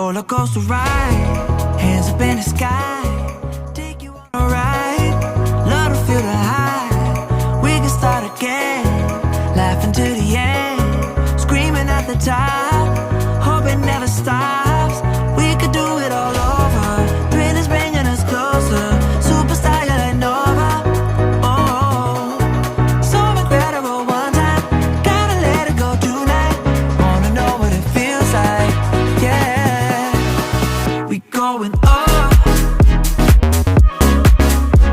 roller coaster ride, hands up in the sky, take you on a ride, love to feel the high. We can start again, laughing to the end, screaming at the top, hope it never stops. We could do it all over, thrill is bringing us closer, superstar you're like Nova. Oh, so incredible one time, gotta let it go tonight, wanna know what it feels like. Yeah, we going up,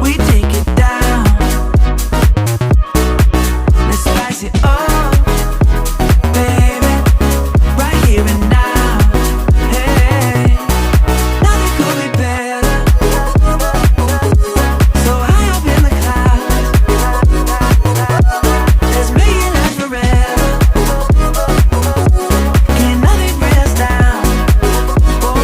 we take it down, let's spice it up, baby, right here and now. Hey, nothing could be better, so high up in the clouds, let's make it last forever. Can't nothing bring us down. Oh,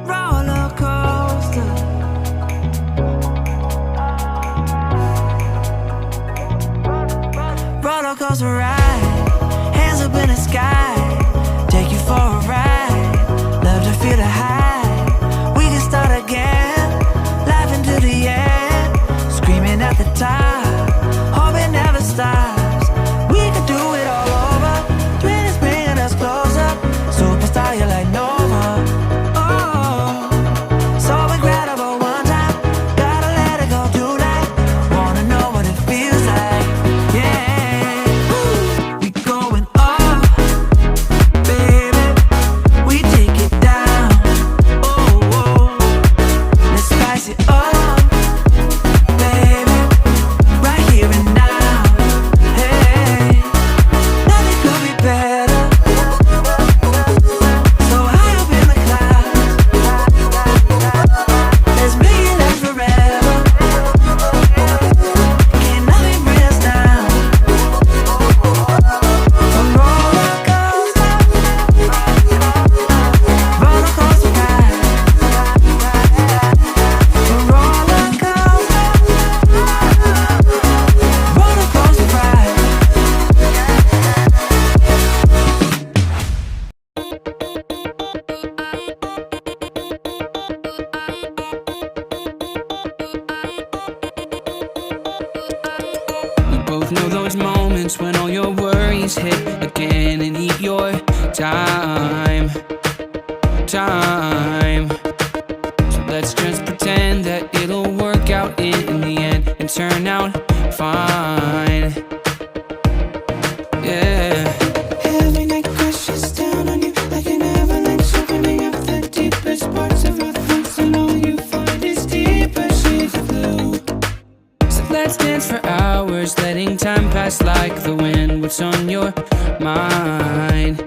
roller coaster, roller coaster ride, hands up in the sky, take you for a ride, love to feel the high. We can start again, laughing to the end, screaming at the top, hope it never stops. We could do it all over, thrill is bringing us closer, superstar you're like Nova. Oh, so incredible one time, gotta let it go tonight, wanna know what it feels like. Yeah, we going up, baby, we take it down. Oh, oh, let's spice it up, baby, right here and now. Hey, nothing could be better, so high up in the clouds, let's make it last forever. Can't nothing bring us down. A roller coaster ride, a roller coaster ride. We both know those moments when all your worries hit again and eat your time. So let's just pretend that it'll work out in the end and turn out fine. Yeah. Every night crashes down on you like an avalanche, opening up the deepest parts of our thoughts, and all you find is deeper shades of blue. So let's dance for hours, letting time pass like the wind. What's on your mind?